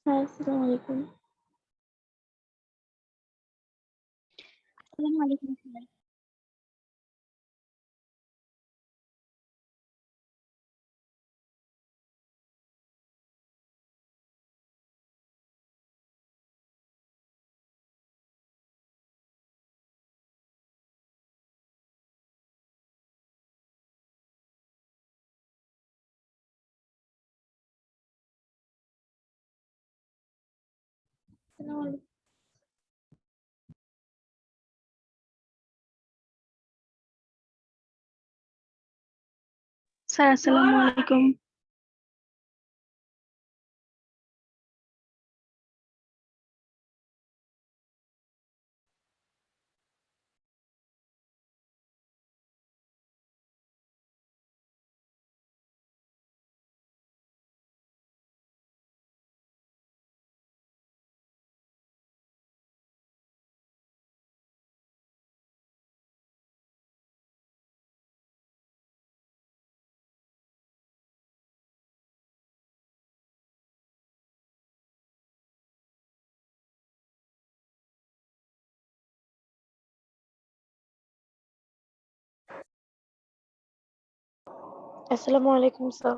হ্যাঁ, আসসালামু আলাইকুম। আসসালামু আলাইকুম স্যার। আসসালামু আলাইকুম। স্যার আসসালামু আলাইকুম। আসসালামু আলাইকুম স্যার।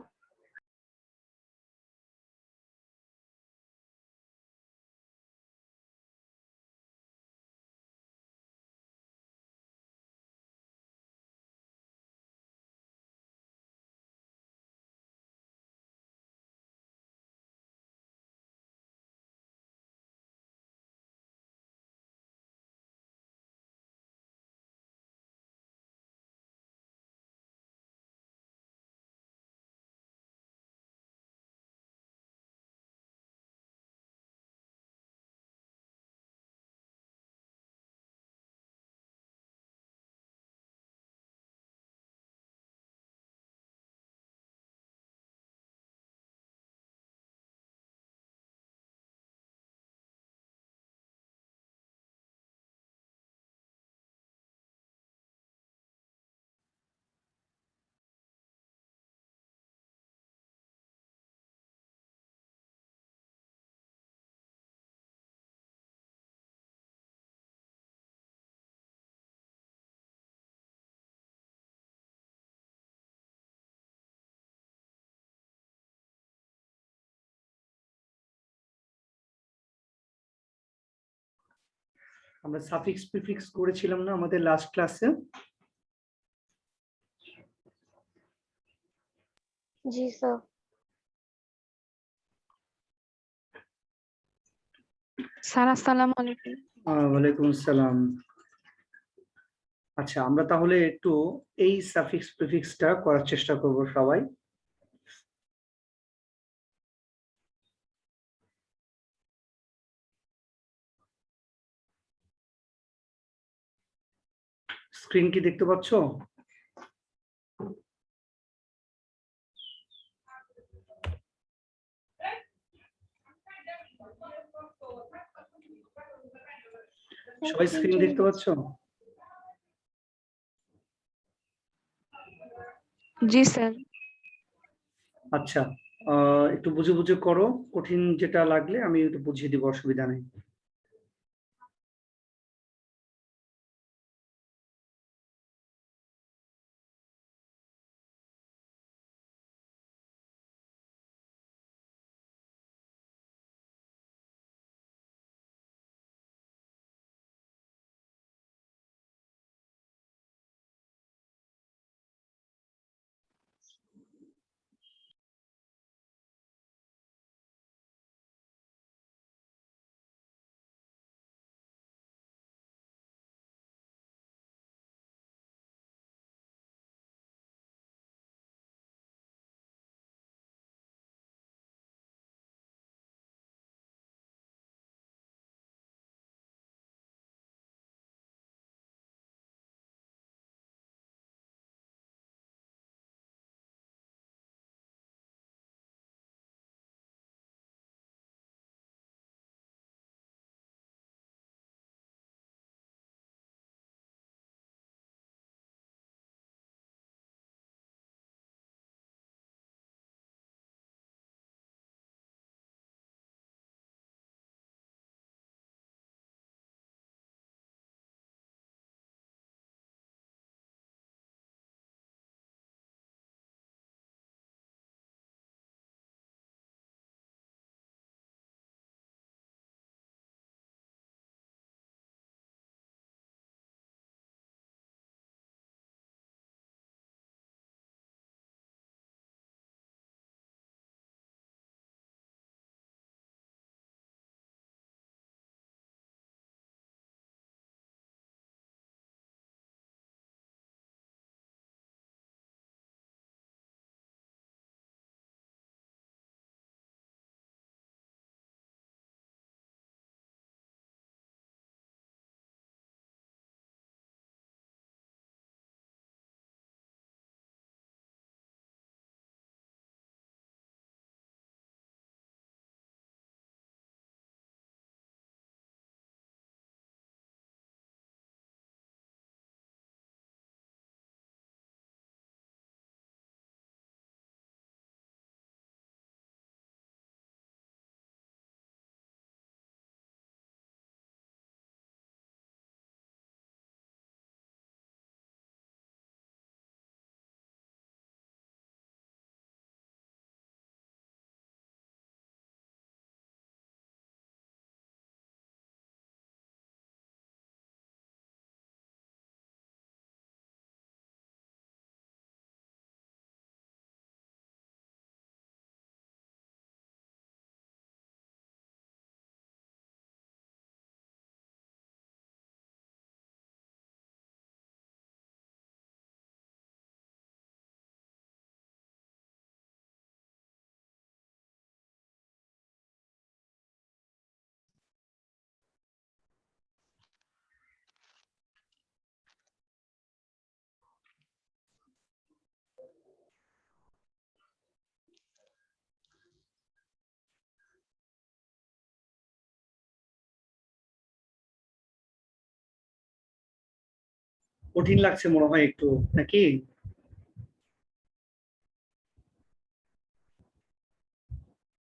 আমরা সাফিক্স প্রিফিক্স করেছিলাম না আমাদের লাস্ট ক্লাসে? জি স্যার। স্যার আসসালামু আলাইকুম। ওয়ালাইকুম আসসালাম। আচ্ছা, আমরা তাহলে একটু এই সাফিক্স প্রিফিক্সটা করার চেষ্টা করব সবাই। স্ক্রিন কি দেখতে পাচ্ছ? সবাই স্ক্রিন দেখতে পাচ্ছ? জি স্যার। আচ্ছা, একটু বুঝে বুঝে করো, কঠিন যেটা লাগলে আমি একটু বুঝিয়ে দিব, অসুবিধা নেই। কঠিন লাগছে মনে হয় একটু, নাকি?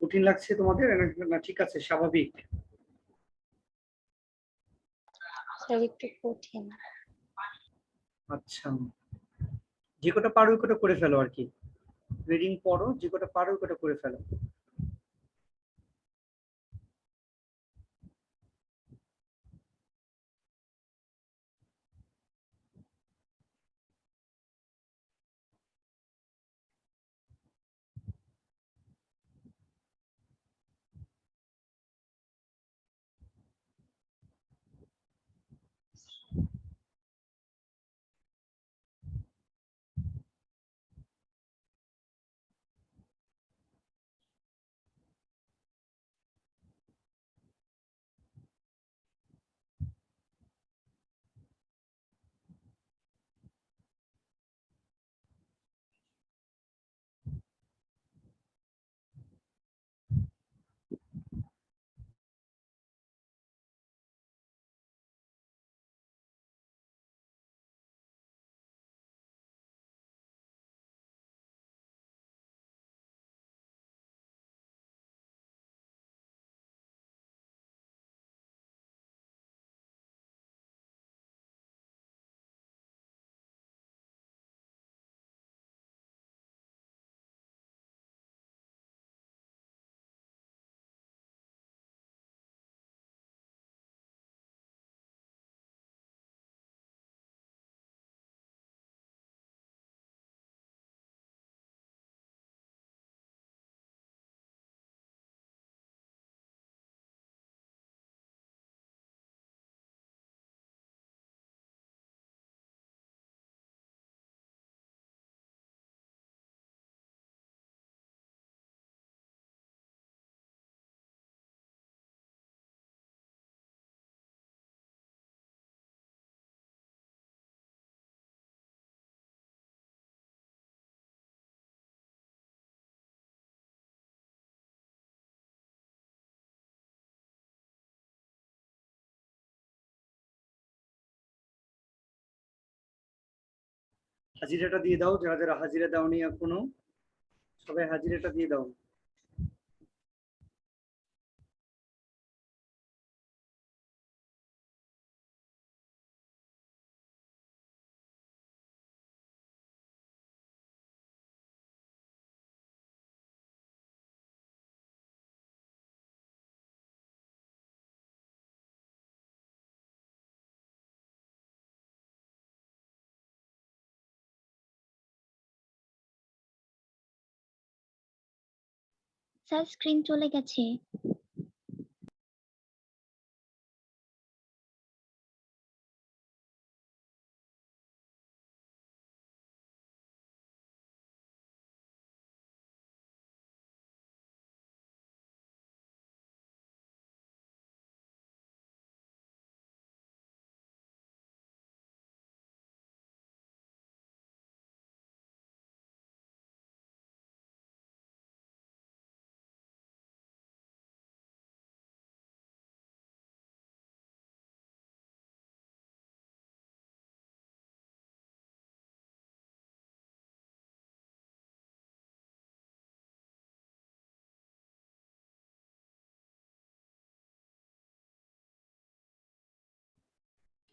কঠিন লাগছে তোমাদের না ঠিক আছে স্বাভাবিক? স্যার একটু কঠিন। আচ্ছা, যে কটা পারো ওই কটা করে ফেলো আর কি। রিডিং পড়ো, যে কটা পারো ওই কটা করে ফেলো। হাজিরাটা দিয়ে দাও, যারা যারা হাজিরা দাওনি এখনো সবাই হাজিরাটা দিয়ে দাও। স্যার স্ক্রিন চলে গেছে।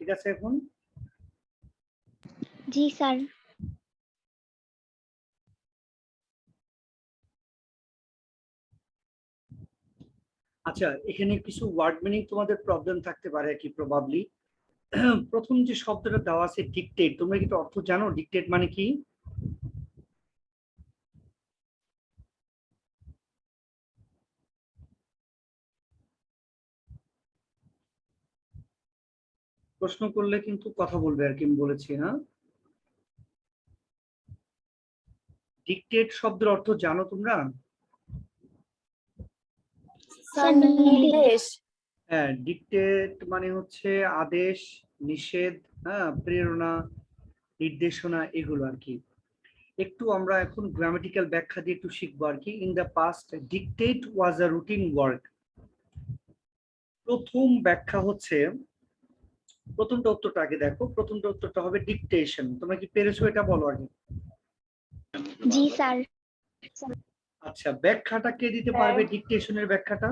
ঠিক আছে এখন? জি স্যার। আচ্ছা, এখানে কিছু ওয়ার্ড মিনিং তোমাদের প্রবলেম থাকতে পারে কি প্রবাবলি। প্রথম যে শব্দটা দেওয়া আছে ডিকটেট, তোমরা কি অর্থ জানো ডিকটেট মানে কি? প্রশ্ন করলে কিন্তু কথা বলবে আর কি, আমি বলেছি। হ্যাঁ, ডিকটেট শব্দের অর্থ জানো তোমরা? স্যার নির্দেশ। হ্যাঁ, ডিকটেট মানে হচ্ছে আদেশ, নিষেধ, হ্যাঁ, প্রেরণা, নির্দেশনা, এগুলো আর কি। একটু আমরা এখন গ্রামাটিক্যাল ব্যাখ্যা দিয়ে একটু শিখবো আর কি। In the past dictate was a routine work. প্রথম ব্যাখ্যা হচ্ছে, প্রথমটা উত্তরটা আগে দেখো, প্রথমটা উত্তরটা হবে ডিকটেশন। তোমরা কি পেরেছো এটা বলো আগে। জি স্যার। আচ্ছা, ব্যাখ্যাটা কে দিতে পারবে ডিকটেশনের ব্যাখ্যাটা?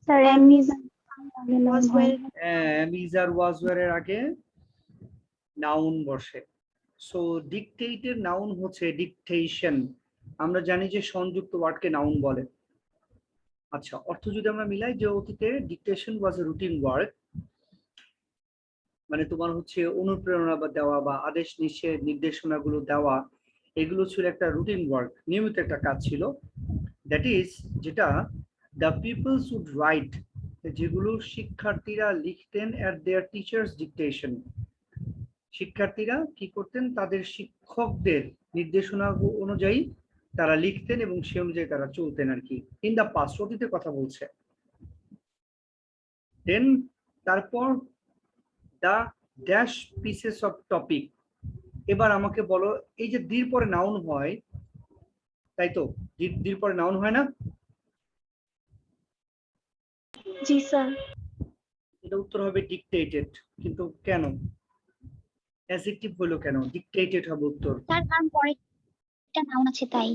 স্যার অ্যামিজার ওয়াজওয়ার এর আগে নাউন বসে। সো ডিকটেটের নাউন হচ্ছে ডিকটেশন। আমরা জানি যে সংযুক্ত ওয়ার্ডকে নাউন বলে। আচ্ছা, অর্থ যদি আমরা মিলাই যে অতীতে ডিকটেশন ওয়াজ এ রুটিন ওয়ার্ক, মানে তোমার হচ্ছে অনুপ্রেরণা বা দেওয়া বা আদেশ নিষেধ নির্দেশনাগুলো দেওয়া, এগুলো ছিল একটা রুটিন ওয়ার্ক, নিয়মিত একটা কাজ ছিল। দ্যাট ইজ যেটা দ্য পিপলস উড রাইট, যেগুলো শিক্ষার্থীরা লিখতেন অ্যাট দেয়ার টিচার্স ডিকটেশন। শিক্ষার্থীরা কি করতেন, তাদের শিক্ষকদের নির্দেশনা অনুযায়ী তারা লিখতেন এবং সে অনুযায়ী তারা চলতেন আর কি। ইন দা পাস্ট, অতীতের কথা বলছে। দেন তারপর the dash pieces of topic. এবার আমাকে বলো, এই যে দির পরে নাউন হয়, তাই তো? দির পরে নাউন হয় না? জি স্যার। এটা উত্তর হবে ডিকটেটেড। কিন্তু কেন অ্যাডজেক্টিভ হলো, কেন ডিকটেটেড হবে উত্তর? স্যার কারণ পরে একটা নাউন আছে তাই।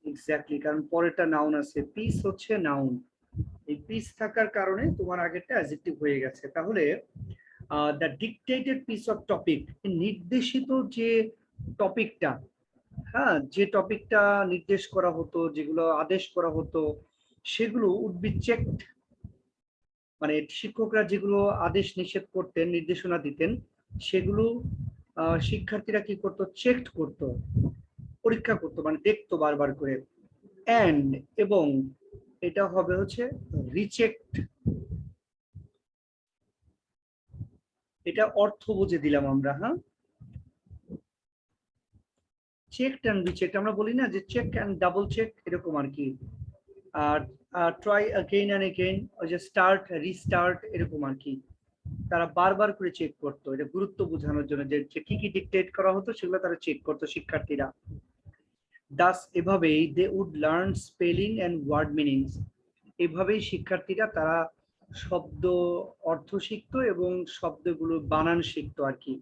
এক্স্যাক্টলি, কারণ পরেরটা নাউন আছে, পিস হচ্ছে নাউন। এই পিস থাকার কারণে তোমার আগেরটা অ্যাডজেক্টিভ হয়ে গেছে। তাহলে the dictated piece of topic, নির্দেশিত যে টপিকটা, হ্যাঁ, যে টপিকটা নির্দেশ করা হতো, যেগুলো আদেশ করা হতো, সেগুলো উড বি চেকড। মানে শিক্ষকরা যেগুলো আদেশ নিষেধ করতেন, নির্দেশনা দিতেন, সেগুলো শিক্ষার্থীরা কি করতো, চেকড করতো, পরীক্ষা করতো, মানে দেখতো বারবার করে। অ্যান্ড এবং এটা হবে হচ্ছে রিচেকড। এটা অর্থ বুঝে দিলাম আমরা, হ্যাঁ। চেকড অ্যান্ড রিচেকড, আমরা বলি না যে চেক অ্যান্ড ডাবল চেক, এরকম আর কি। আর ট্রাই অ্যাগেইন অ্যান্ড অ্যাগেইন, ওই যে স্টার্ট রিস্টার্ট, এরকম আর কি। তারা বারবার করে চেক করতো, এটা গুরুত্ব বোঝানোর জন্য যে কি কি ডিকটেট করা হতো সেগুলো তারা চেক করতো শিক্ষার্থীরা। দাস, এভাবেই they would learn spelling and word meanings. এভাবেই শিক্ষার্থীরা তারা শব্দ অর্থ শিখতো এবং শব্দগুলো বানান শিখতো আর কি।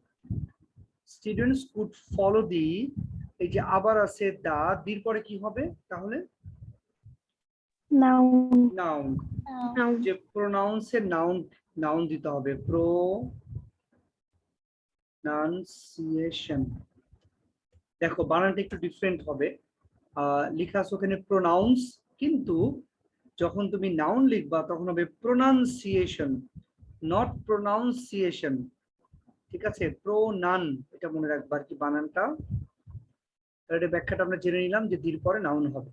স্টুডেন্টস কুড ফলো দি, এই যে আবার আছে দা, দির পরে কি হবে তাহলে? নাউন। নাউন। যে প্রোনাউন্সের নাউন, নাউন দিতে হবে, প্রোনাউন্সিয়েশন। দেখো বানানটা একটু ডিফারেন্ট হবে, লেখা আছে ওখানে প্রোনাউন্স, কিন্তু যখন তুমি নাউন লিখবা তখন হবে প্রোনাউন্সিয়েশন, নট প্রোনাউন্সিয়েশন। ঠিক আছে, প্রোনান, এটা মনে রাখবা আর কি বানানটা। এটা ব্যাখ্যাটা আমরা জেনে নিলাম যে দির পরে নাউন হবে।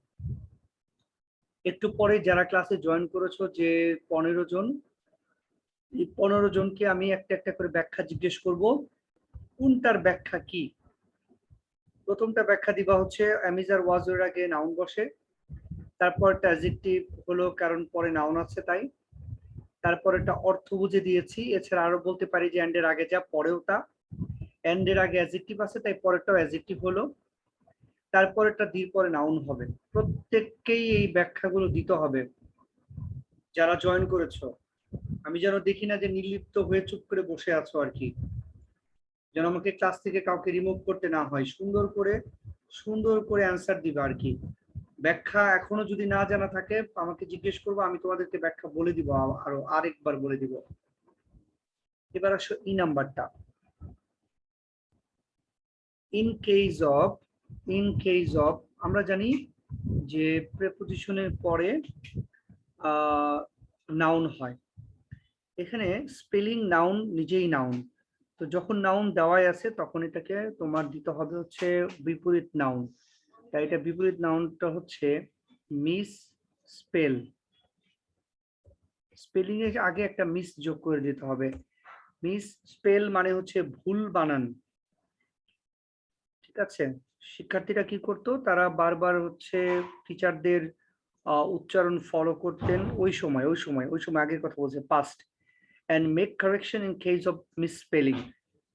একটু পরে যারা ক্লাসে জয়েন করেছো, যে 15 জন, এই 15 জনকে আমি একটা একটা করে ব্যাখ্যা জিজ্ঞেস করব, কোনটার ব্যাখ্যা কি। প্রথমটা ব্যাখ্যা দিবা হচ্ছে অ্যামিজার ওয়াজ এর আগে নাউন বসে, তারপর একটা অ্যাডজেক্টিভ হলো কারণ পরে নাউন আছে তাই, তারপর একটা অর্থ বুঝে দিয়েছি। এছাড়া আরো বলতে পারি যে এন্ড এর আগে যা পরেও তা, এন্ড এর আগে অ্যাডজেক্টিভ আছে তাই পরেরটাও অ্যাডজেক্টিভ হলো, তারপর একটা দির পরে নাউন হবে। প্রত্যেককেই এই ব্যাখ্যাগুলো দিতে হবে যারা জয়েন করেছো। আমি যেন দেখি না যে নির্লিপ্ত হয়ে চুপ করে বসে আছো আর কি, যেন আমাকে ক্লাস থেকে কাউকে রিমুভ করতে না হয়। সুন্দর করে অ্যান্সার দিবে আর কি। ব্যাখ্যা এখনো যদি না জানা থাকে আমাকে জিজ্ঞেস করবো, আমি তোমাদেরকে ব্যাখ্যা বলে দিব, আরো আরেকবার বলে দিব। এবার আসো ই নাম্বারটা, ইন কেস অফ, আমরা জানি যে প্রেপোজিশনের পরে নাউন হয়। এখানে স্পেলিং নাউন নিজেই নাউন, তো যখন নাউন দেওয়াই আছে তখন এটাকে তোমার দিতে হবে হচ্ছে বিপরীত নাউন। তাই এটা বিপরীত নাউনটা হচ্ছে মিস স্পেল। স্পেলিং এর আগে একটা মিস যোগ করে দিতে হবে। মিস স্পেল মানে হচ্ছে ভুল বানান। ঠিক আছে, শিক্ষার্থীরা কি করতো, তারা বারবার হচ্ছে টিচারদের উচ্চারণ ফলো করতেন ওই সময় আগের কথা বলছে, past, and make correction in case of misspelling.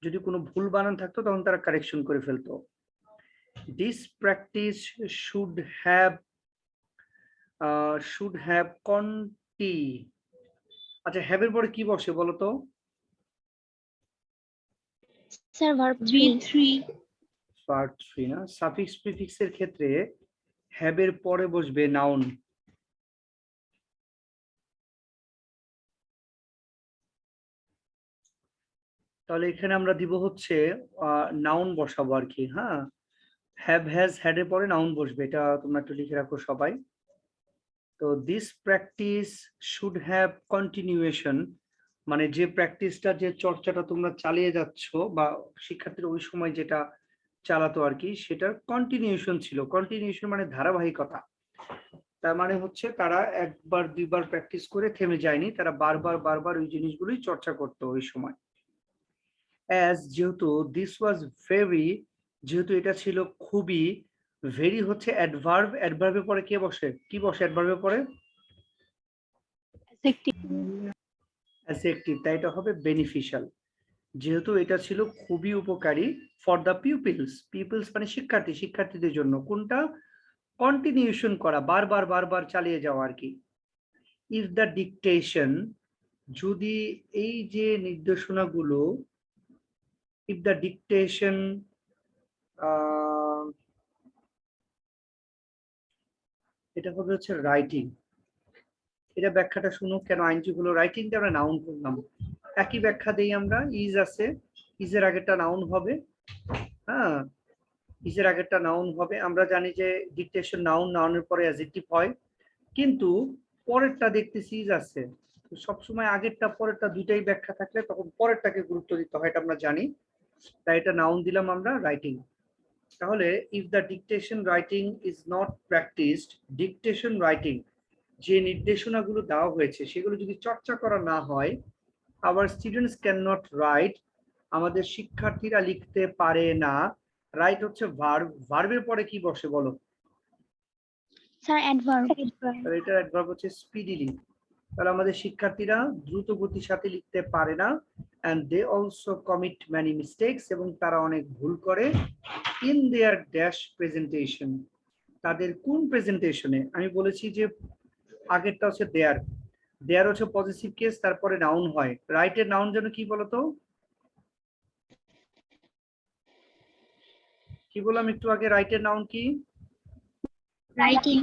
যদি কোনো ভুল বানান থাকতো তখন তারা কারেকশন করে ফেলতো। This practice should have আচ্ছা, হ্যাভের পরে কি বসে বলো তো? Sir verb three. Verb three না, সাফিক্স প্রিফিক্সের ক্ষেত্রে হ্যাভের পরে বসবে নাউন। তাহলে এখানে আমরা দিব হচ্ছে নাউন বসাবো আর কি। হ্যাঁ, হ্যাভ হ্যাজ হ্যাড এর পরে নাউন বসবে, এটা তোমরা একটু লিখে রাখো সবাই। তো this practice should have continuation, মানে যে প্র্যাকটিসটা, যে চর্চাটা তোমরা চালিয়ে যাচ্ছ বা শিক্ষার্থীরা ওই সময় যেটা চালাতো আর কি, সেটার কন্টিনিউয়েশন ছিল। কন্টিনিউয়েশন মানে ধারাবাহিকতা। তার মানে হচ্ছে তারা একবার দুইবার প্র্যাকটিস করে থেমে যায়নি, তারা বারবার বারবার ওই জিনিসগুলোই চর্চা করতো ওই সময়। অ্যাজ যেহেতু দিস ওয়াজ ভেরি, যেহেতু এটা ছিল খুবই, ভেরি হচ্ছে অ্যাডভার্ব, অ্যাডভার্বের পরে কে বসে, কি বসে অ্যাডভার্বের পরে? অ্যাডজেক্টিভ, তাই এটা হবে বেনিফিশিয়াল। যেহেতু এটা ছিল খুবই উপকারী ফর দ্য পিপলস, পিপলস মানে শিক্ষার্থী, শিক্ষার্থীদের জন্য। কোনটা? কন্টিনিউশন করা, বারবার বারবার চালিয়ে যাওয়া আর কি। ইফ দ্য ডিকটেশন, যদি এই যে নির্দেশনাগুলো, ইফ দ্য ডিকটেশন, এটা হবে হচ্ছে রাইটিং। এটা ব্যাখ্যাটা শুনো, কেন আইনজি হলো রাইটিংটা আমরা নাউন করলাম। একই ব্যাখ্যা দেই আমরা। ইজ আছে, ইজের আগেরটা নাউন হবে। হ্যাঁ, ইজের আগেরটা নাউন হবে। আমরা জানি যে ডিকটেশন নাউন, নাউনের পরে অ্যাডজেক্টিভ হয়, কিন্তু পরেরটা দেখতেছি ইজ আছে। তো সবসময় আগেরটা পরেরটা দুইটাই ব্যাখ্যা থাকলে তখন পরেরটাকে গুরুত্ব দিতে হয়, এটা আমরা জানি। তাই এটা নাউন দিলাম আমরা, রাইটিং। তাহলে if the dictation writing is not practised, dictation writing যে নির্দেশনাগুলো দেওয়া হয়েছে সেগুলো যদি চর্চা করা না হয়, hour students can not right, আমাদের শিক্ষার্থীরা লিখতে পারে না। রাইট হচ্ছে ভার্ব, ভার্বের পরে কি বসে বলো? Sir adverb. তাহলে এটা অ্যাডভার্ব হচ্ছে স্পিডিলি। তাহলে আমাদের শিক্ষার্থীরা দ্রুত গতির সাথে লিখতে পারে না। and they also commit many mistakes, এবং তারা অনেক ভুল করে in their dash presentation, তাদের কোন প্রেজেন্টেশনে? আমি বলেছি যে আগেরটা হচ্ছে দেয়ার, দেয়ার হচ্ছে পজিটিভ কেস, তারপরে নাউন হয়। রাইটের নাউন যেন কি বলতো? কি বললাম একটু আগে, রাইটের নাউন কি? রাইটিং।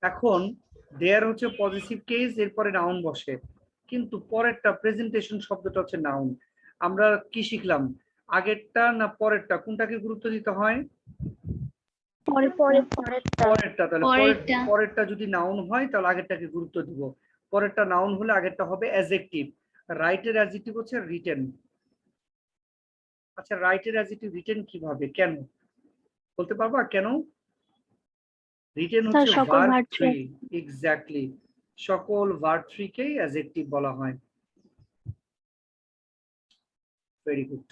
এখন দেয়ার হচ্ছে পজিটিভ কেস, এরপরে নাউন বসে, কিন্তু পরেরটা প্রেজেন্টেশন শব্দটা হচ্ছে নাউন। আমরা কি শিখলাম? আগেরটা না পরেরটা, কোনটাকে গুরুত্ব দিতে হয়? পরেরটা। তাহলে পরেরটা যদি নাউন হয় তাহলে আগেরটাকে গুরুত্ব দিব। পরেরটা নাউন হলে আগেরটা হবে অ্যাডজেক্টিভ। রাইটের অ্যাডজেক্টিভ হচ্ছে রিটেন। আচ্ছা, রাইটের অ্যাডজেক্টিভ রিটেন কিভাবে, কেন বলতে পারবা কেন? রিটেন হচ্ছে ভার্ব থ্রি, এক্স্যাক্টলি, সকল ভার্ব থ্রি কেই অ্যাডজেক্টিভ বলা হয়। Very good.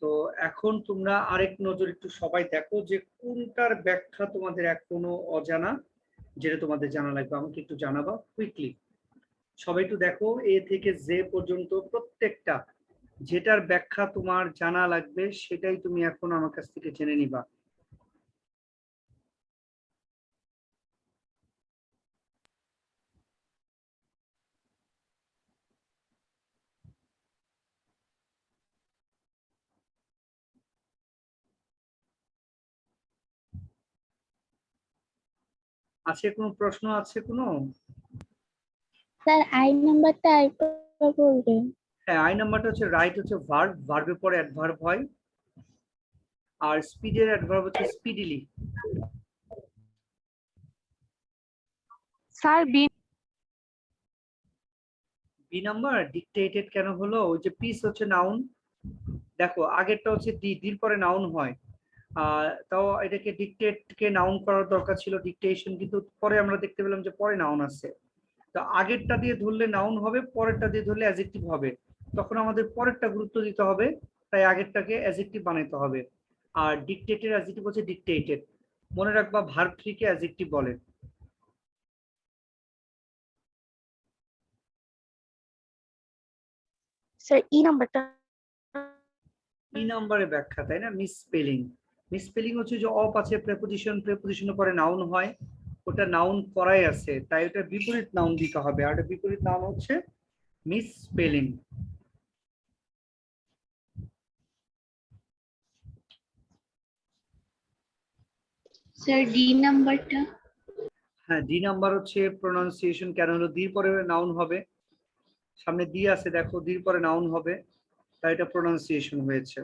তো এখন তোমরা আরেক নজর একটু সবাই দেখো যে কোনটার ব্যাখ্যা তোমাদের এখনো অজানা, যেটা তোমাদের জানা লাগবে, আমাকে একটু জানাবা কুইকলি। সবাই একটু দেখো এ থেকে জে পর্যন্ত প্রত্যেকটা, যেটার ব্যাখ্যা তোমার জানা লাগবে সেটাই তুমি এখন আমার কাছ থেকে জেনে নিবা। আছে কোনো প্রশ্ন, আছে কোনো? স্যার আই নাম্বারটা আরেকবার বলবেন? হ্যাঁ, আই নাম্বারটা হচ্ছে রাইট, হচ্ছে ভার্ব, ভার্বের পরে অ্যাডভার্ব হয়। আর স্পিডের অ্যাডভার্ব হচ্ছে স্পিডিলি। স্যার বি নাম্বার ডিক্টেটেড কেন হলো? ওই যে পিস হচ্ছে নাউন, দেখো আগেরটা হচ্ছে দির পরে নাউন হয়। তাও এটাকে ডিক্টেট কে নাউন করার দরকার ছিল, ডিক্টেশন, কিন্তু পরে আমরা দেখতে পেলাম যে পরে নাউন আছে। তো আগেরটা দিয়ে ধরলে নাউন হবে, পরেরটা দিয়ে ধরলে অ্যাডজেক্টিভ হবে, তখন আমাদের পরেরটা গুরুত্ব দিতে হবে, তাই আগেরটাকে অ্যাডজেক্টিভ বানাতে হবে। আর ডিক্টেটেড অ্যাডজেক্টিভ হচ্ছে ডিক্টেটেড। মনে রাখবা ভার্ব থ্রি কে অ্যাডজেক্টিভ বলে। স্যার ই নাম্বারটা ই নাম্বারের ব্যাখ্যা, তাই না? মিসস্পেলিং। মিসস্পেলিং হচ্ছে যে অপ আছে প্রেপোজিশন, প্রেপোজিশনের পরে নাউন হয়, ওটা নাউন করাই আছে, তাই ওটা বিপরীত নাউন দিতে হবে। আর বিপরীত নাউন হচ্ছে মিস স্পেলিং। স্যার ডি নাম্বারটা। হ্যাঁ, ডি নাম্বার হচ্ছে প্রোনাউন্সিয়েশন। কেন হলো? দির পরে নাউন হবে, সামনে দি আছে দেখো, দির পরে নাউন হবে, তাই এটা প্রোনাউন্সিয়েশন হয়েছে।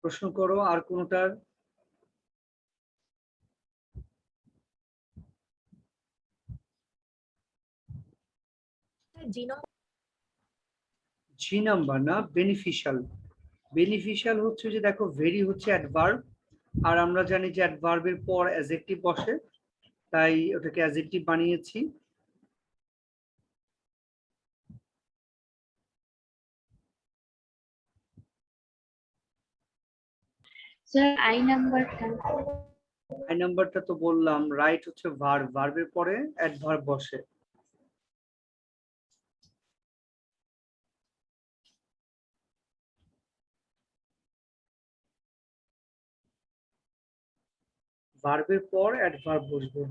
প্রশ্ন করো আর কোনোটার। জি নাম্বার না, বেনিফিশিয়াল। বেনিফিশিয়াল হচ্ছে যে দেখো, ভেরি হচ্ছে অ্যাডভার্ব, আর আমরা জানি যে অ্যাডভার্বের পর অ্যাজেক্টিভ বসে, তাই ওটাকে অ্যাজেক্টিভ বানিয়েছি। স্যার আই নাম্বারটা। আই নাম্বারটা তো বললাম, রাইট হচ্ছে ভার্ব, ভার্বের পরে অ্যাডভার্ব বসে। ভার্বের পর অ্যাডভার্ব বসবে।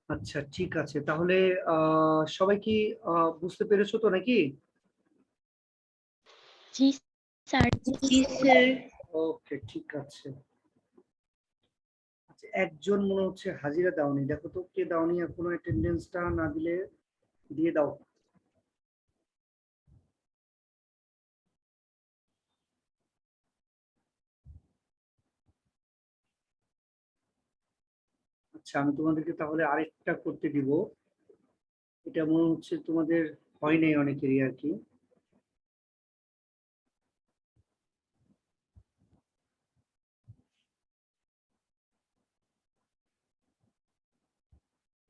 আচ্ছা ঠিক আছে, তাহলে সবাই কি বুঝতে পেরেছো তো নাকি? জি স্যার। জি স্যার। ওকে ঠিক আছে। আচ্ছা, একজন মনে হচ্ছে হাজিরা দাওনি, দেখো তো কে দাওনি এখনো, অ্যাটেন্ডেন্সটা না দিলে দিয়ে দাও। আচ্ছা, আমি তোমাদেরকে তাহলে আরেকটা করতে দিব। এটা মনে হচ্ছে তোমাদের হয় নাই অনেকেরই আর কি।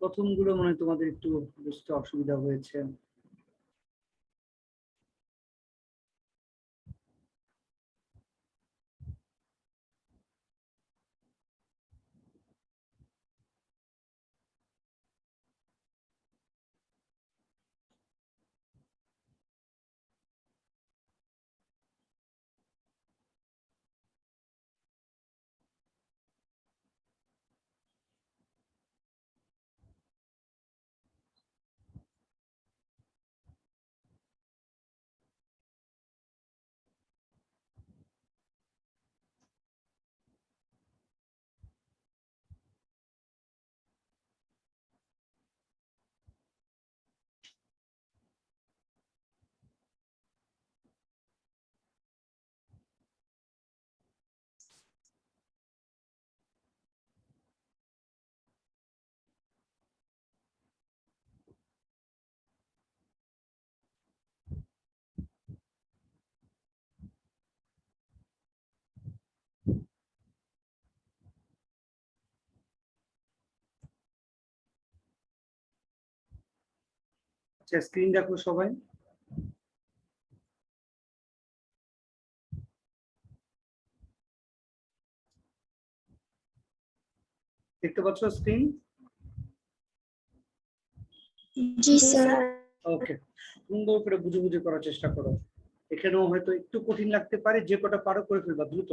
প্রথমগুলো মনে হয় তোমাদের একটু বুঝতে অসুবিধা হয়েছে। আচ্ছা, স্ক্রিন দেখো সবাই। দেখতে পাচ্ছ স্ক্রিন? জি স্যার। ওকে, সুন্দর করে বুঝে বুঝে করার চেষ্টা করো। এখানেও হয়তো একটু কঠিন লাগতে পারে, যে কটা পারো করে ফেলবা দ্রুত।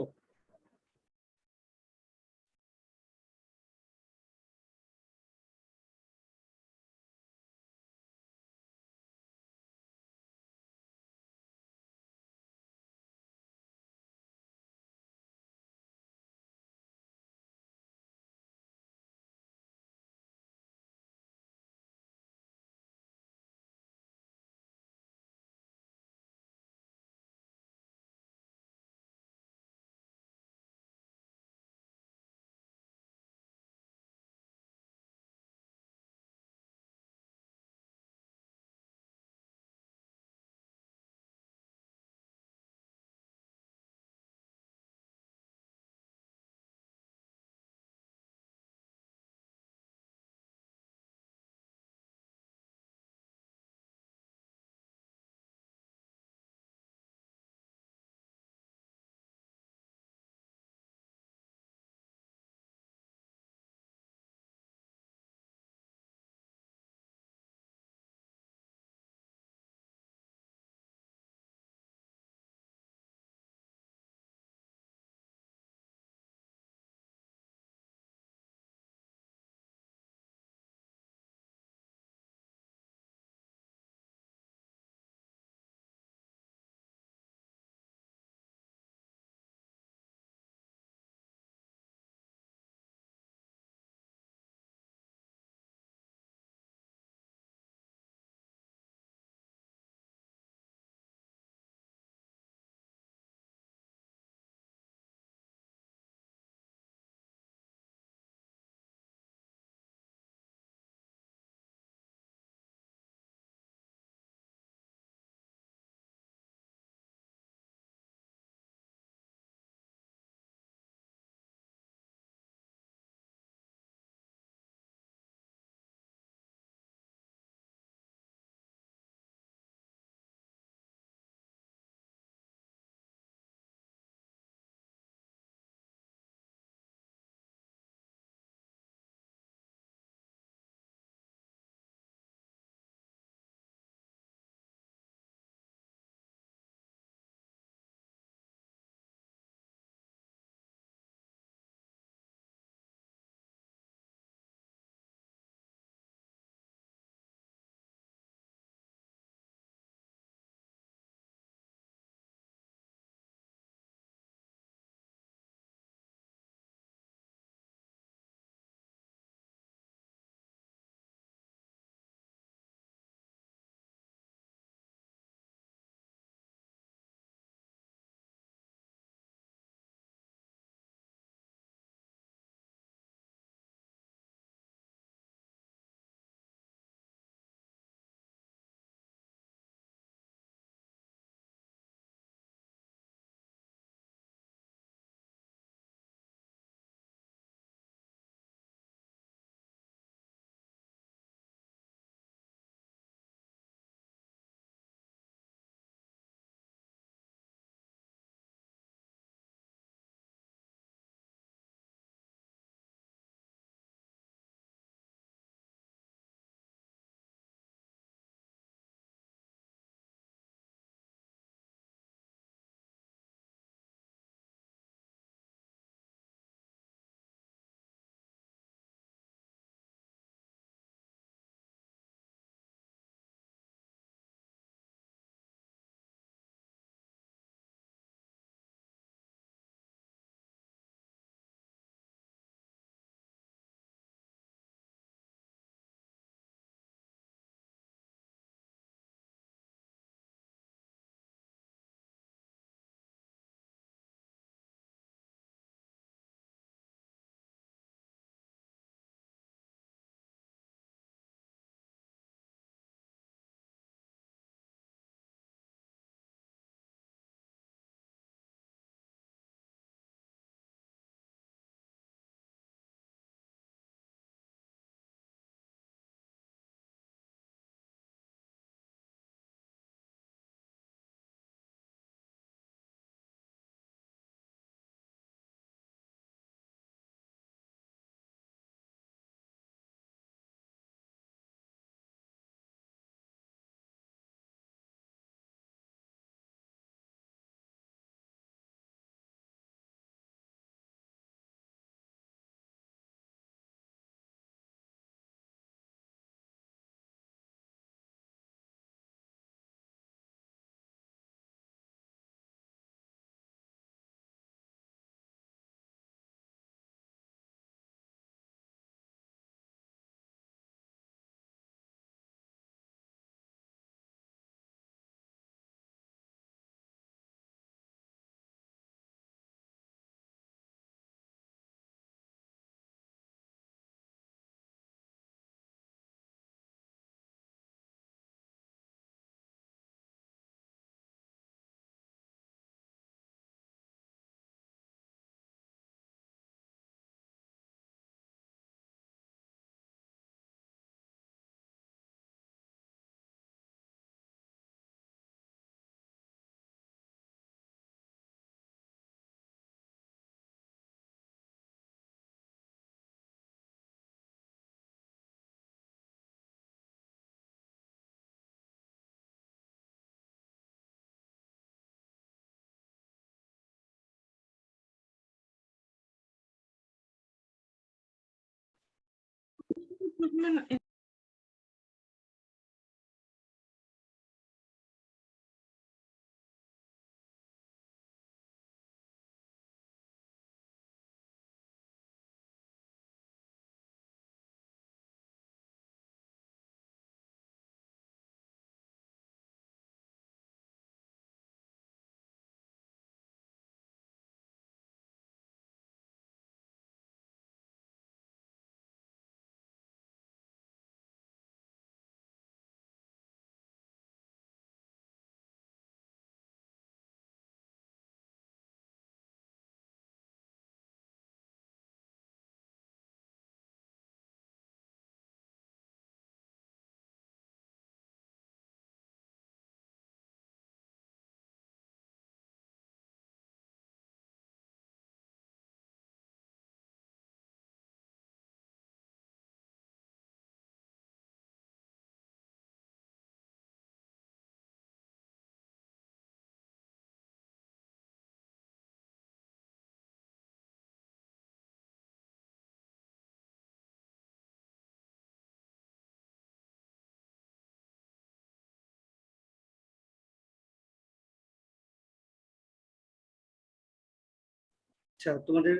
আচ্ছা, তোমাদের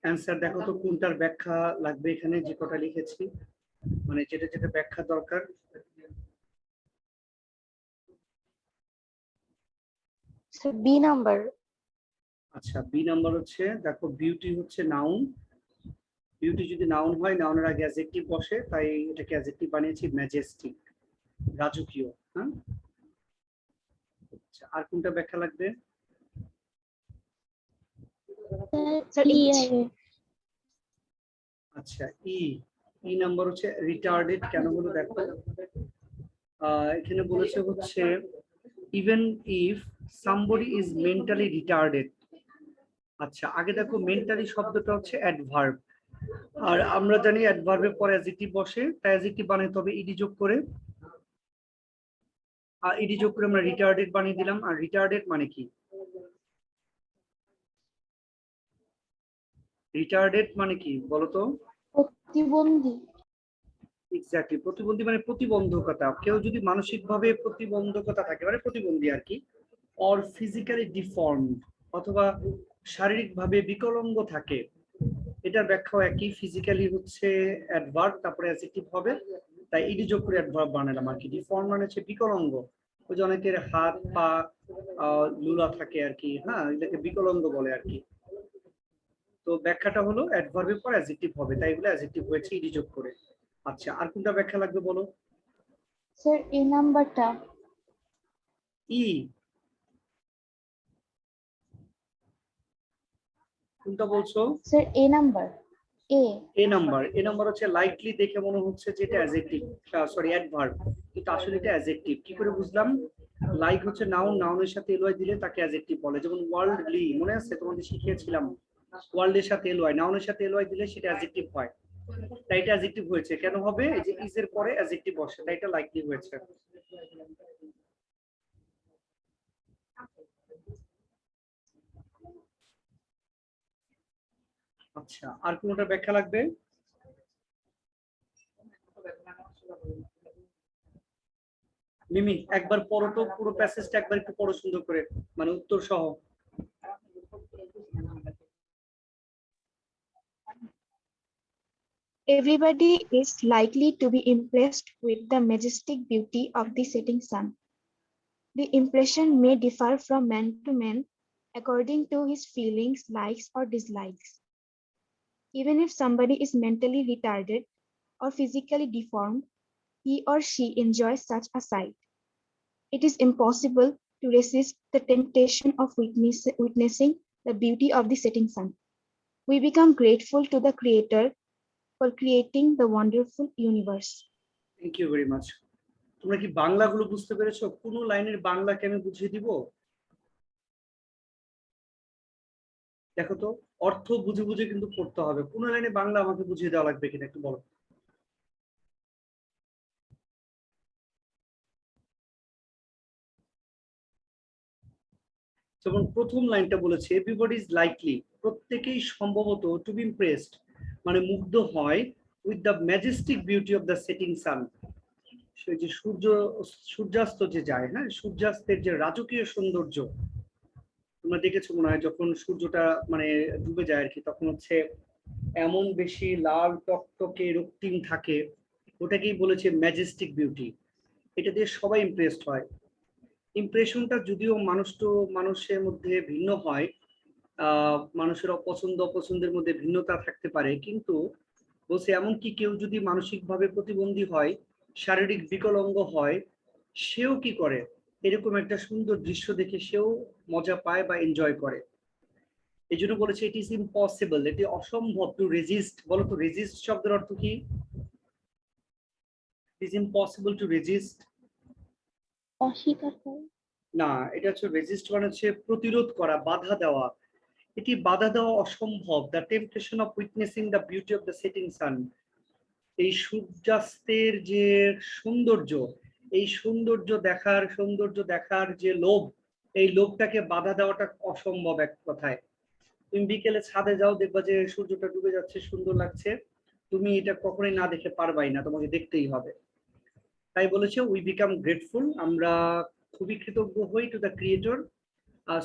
অ্যান্সার দেখো তো কোনটার ব্যাখ্যা লাগবে এখানে যে কটা লিখেছি, মানে যেটা যেটা ব্যাখ্যা দরকার। B number. আচ্ছা, বি নাম্বার হচ্ছে, দেখো বিউটি হচ্ছে নাউন, বিউটি যদি নাউন হয় নাউনের আগে অ্যাডজেক্টিভ বসে, তাই এটাকে অ্যাডজেক্টিভ বানিয়েছি ম্যাজেস্টিক, রাজকীয়। হ্যাঁ, আচ্ছা, আর কোনটা ব্যাখ্যা লাগবে? আচ্ছা, ই ই নাম্বার হচ্ছে রিটার্ডেড কেন হলো দেখো, এখানে বলেছে হচ্ছে even if somebody is mentally retarded. আচ্ছা, আগে দেখো মেন্টালি শব্দটা হচ্ছে অ্যাডভার্ব, আর আমরা জানি অ্যাডভার্বের পরে অ্যাডজেক্টিভ বসে, তাই অ্যাডজেক্টিভ বানাইতে হবে ইডি যোগ করে, আর ইডি যোগ করে আমরা রিটার্ডেড বানিয়ে দিলাম। আর রিটার্ডেড মানে কি? রিটার্ডেড মানে কি বলতো? প্রতিবন্ধী। এক্স্যাক্টলি, প্রতিবন্ধী মানে প্রতিবন্ধকতা। কেউ যদি মানসিকভাবে প্রতিবন্ধকতা থাকে মানে প্রতিবন্ধী আর কি, অর ফিজিক্যালি ডিফর্মড, অথবা শারীরিকভাবে বিকলাঙ্গ থাকে, এটার ব্যাখ্যাও একই। ফিজিক্যালি হচ্ছে অ্যাডভার্ব, তারপরে অ্যাডজেক্টিভ হবে, তাই ইডি যোগ করে অ্যাডভার্ব বানালাম আর কি। ডিফর্ম মানে হচ্ছে বিকলাঙ্গ, ওই যে অনেকের হাত পা লুলা থাকে আর কি, হ্যাঁ, এটাকে বিকলাঙ্গ বলে আর কি। তো ব্যাখ্যাটা হলো অ্যাডভার্বের পর অ্যাডজেক্টিভ হবে, তাই বলে অ্যাডজেক্টিভ হয়েছে ইডি যোগ করে। আচ্ছা, আর কোনটা ব্যাখ্যা লাগবে বলো? স্যার এই নাম্বারটা। ই কোনটা বলছো? স্যার এ নাম্বার। এ এ নাম্বার। এ নাম্বার হচ্ছে লাইকলি দেখে মনে হচ্ছে যে এটা অ্যাডজেক্টিভ, সরি অ্যাডভার্ব, কিন্তু আসলে এটা অ্যাডজেক্টিভ। কি করে বুঝলাম? লাইক হচ্ছে নাউন, নাউনের সাথে এলওয়াই দিলে তাকে অ্যাডজেক্টিভ বলে। যেমন ওয়ার্ল্ডলি, মনে আছে তোমাদের শিখিয়েছিলাম, ওয়ার্ল্ডের সাথে এলওয়াই, নাউনের সাথে এলওয়াই দিলে সেটা অ্যাডজেক্টিভ হয়, তাই এটা অ্যাডজেক্টিভ হয়েছে। কেন হবে? এই যে ইজ এর পরে অ্যাডজেক্টিভ বসে, তাই এটা লাইকলি হয়েছে। আচ্ছা, আর কোনটা ব্যাখ্যা লাগবে? মিমি একবার পড়ো তো, পুরো প্যাসেজটা একবার একটু পড়ো সুন্দর করে, মানে উত্তর সহ। Everybody is likely to be impressed with the majestic beauty of the setting sun. The impression may differ from man to man according to his feelings, likes, or dislikes. Even if somebody is mentally retarded or physically deformed, he or she enjoys such a sight. It is impossible to resist the temptation of witnessing the beauty of the setting sun. We become grateful to the Creator for creating the wonderful universe. Thank you very much. তোমরা কি বাংলাগুলো বুঝতে পেরেছো? কোন লাইনের বাংলাকে আমি বুঝিয়ে দিব? দেখো তো, অর্থ বুঝে বুঝে কিন্তু পড়তে হবে। কোন লাইনে বাংলা আমাকে বুঝিয়ে দেওয়া লাগবে কিনা একটু বলো। যেমন প্রথম লাইনটা বলেছে এভরিবডি ইজ লাইকলি, প্রত্যেকেই সম্ভবত, টু বি ইমপ্রেসড মানে মুগ্ধ হয়, with the majestic beauty of the setting sun. সে যে সূর্যাস্ত যে যায়, হ্যাঁ, সূর্যাস্তের যে রাজকীয় সৌন্দর্য তোমরা দেখেছো মনে হয়, যখন সূর্যটা মানে ডুবে যায় আর কি, তখন হচ্ছে এমন বেশি লাল টকটকে রক্তিম থাকে, ওটাকেই বলেছে ম্যাজেস্টিক বিউটি। এটা দিয়ে সবাই ইমপ্রেসড হয়। ইমপ্রেশনটা যদিও মানুষের মধ্যে ভিন্ন হয়, মানুষের পছন্দ অপছন্দের মধ্যে ভিন্নতা থাকতে পারে, কিন্তু বলছে এমনকি কেউ যদি মানসিকভাবে প্রতিবন্ধী হয়, শারীরিক বিকলাঙ্গ হয়, সেও কি করে এরকম একটা সুন্দর দৃশ্য দেখে সেও মজা পায় বা এনজয় করে। এই জন্য বলেছে ইট ইজ ইম্পসিবল, এটি অসম্ভব টু রেজিস্ট। বলো তো রেজিস্ট শব্দের অর্থ কি? It is impossible to resist. অস্বীকার করা। না, এটা হচ্ছে রেজিস্ট মানে হচ্ছে প্রতিরোধ করা, বাধা দেওয়া। এটি বাধা দেওয়া অসম্ভব। The temptation of witnessing the beauty of the setting সান। এই সূর্যাস্তের যে সৌন্দর্য, এই সৌন্দর্য দেখার যে লোভ, এই লোভটাকে বাধা দেওয়াটা অসম্ভব এক কথায়। তুমি বিকেলে ছাদে যাও, দেখবা যে সূর্যটা ডুবে যাচ্ছে, সুন্দর লাগছে, তুমি এটা কখনোই না দেখে পারবাই না, তোমাকে দেখতেই হবে। তাই বলেছে উই বিকাম গ্রেটফুল, আমরা খুবই কৃতজ্ঞ হই টু দ্য ক্রিয়েটর,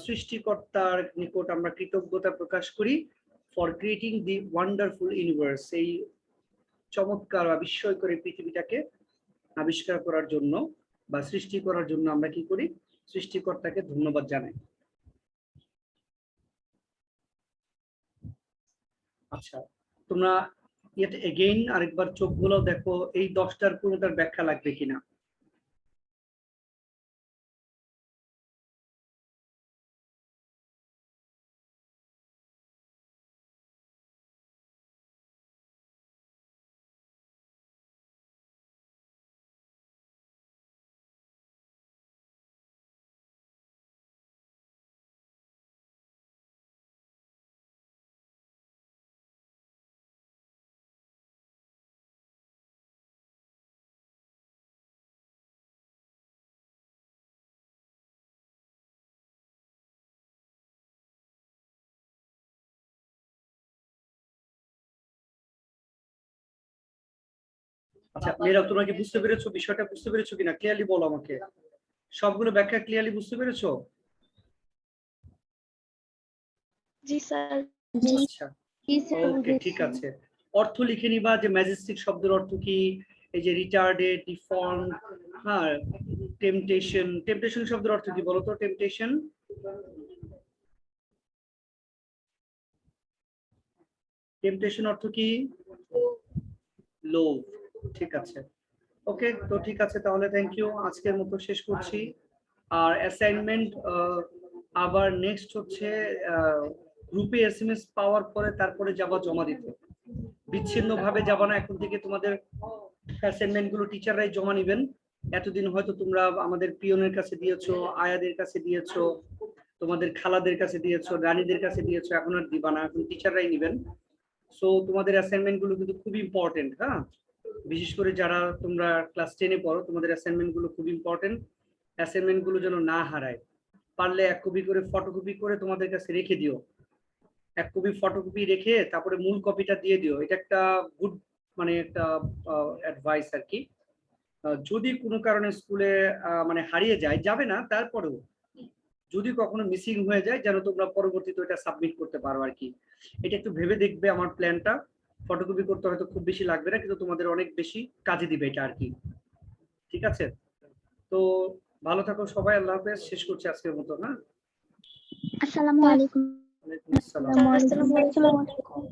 সৃষ্টিকর্তার নিকট আমরা কৃতজ্ঞতা প্রকাশ করি, for creating the wonderful universe, এই চমৎকার বা বিস্ময়কর এই পৃথিবীটাকে আবিষ্কার করার জন্য বা সৃষ্টি করার জন্য আমরা কি করি? সৃষ্টিকর্তাকে ধন্যবাদ জানাই। আচ্ছা, তোমরা এটা এগেইন আরেকবার চোখগুলো দেখো, এই 10টার কোনোটার ব্যাখ্যা লাগবে কিনা। আচ্ছা মেয়েরা, তোমরা কি বুঝতে পেরেছো বিষয়টা? বুঝতে পেরেছো কিনা ক্লিয়ারলি বলো আমাকে। সবগুলো ব্যাখ্যা ক্লিয়ারলি বুঝতে পেরেছো? জি স্যার। আচ্ছা, ওকে, ঠিক আছে। অর্থ লিখে নিবা যে ম্যাজেস্টিক শব্দের অর্থ কি। এই যে রিটার্ডেড, ডিফর্ম, হ্যাঁ, টেম্পটেশন। টেম্পটেশন শব্দের অর্থ কি বলো তো? টেম্পটেশন, টেম্পটেশন অর্থ কি? লোভ। ঠিক আছে, ওকে, তো ঠিক আছে তাহলে, থ্যাংক ইউ, আজকের মতো শেষ করছি। আর অ্যাসাইনমেন্ট আবার নেক্সট হচ্ছে গ্রুপে এসএমএস পাওয়ার পরে তারপরে যাবা জমা দিতে, বিচ্ছিন্ন ভাবে যাবা না। এখন থেকে তোমাদের অ্যাসাইনমেন্ট গুলো টিচাররাই জমা নেবেন। এতদিন হয়তো তোমরা আমাদের পিয়নের কাছে দিয়েছো, আয়াদের কাছে দিয়েছো, তোমাদের খালাদের কাছে দিয়েছো, রানীদের কাছে দিয়েছো, এখন আর দিবা না, এখন টিচাররাই নেবেন। সো তোমাদের অ্যাসাইনমেন্ট গুলো কিন্তু খুব ইম্পর্টেন্ট, হ্যাঁ, বিশেষ করে যারা তোমরা ক্লাস 10-এ পড়ো, তোমাদের অ্যাসাইনমেন্ট গুলো খুব ইম্পর্টেন্ট। অ্যাসাইনমেন্ট গুলো যেন না হারায়, পারলে 1 কপি করে ফটোকপি করে তোমাদের কাছে রেখে দিও। 1 কপি ফটোকপি রেখে তারপরে মূল কপিটা দিয়ে দিও। এটা একটা গুড মানে একটা অ্যাডভাইস আর কি। যদি কোনো কারণে স্কুলে মানে হারিয়ে যায়, যাবে না, তারপরেও যদি কখনো মিসিং হয়ে যায়, যেন তোমরা পরবর্তীতে এটা সাবমিট করতে পারো আর কি। এটা একটু ভেবে দেখবে আমার প্ল্যানটা। ফটোকপি করতে হয়তো খুব বেশি লাগবে না, কিন্তু তোমাদের অনেক বেশি কাজে দিবে এটা আর কি। ঠিক আছে, তো ভালো থাকো সবাই, আল্লাহ হাফেজ, শেষ করছি আজকের মতো। হ্যাঁ, আসসালামু আলাইকুম। ওয়ালাইকুম আসসালাম। আসসালামু আলাইকুম।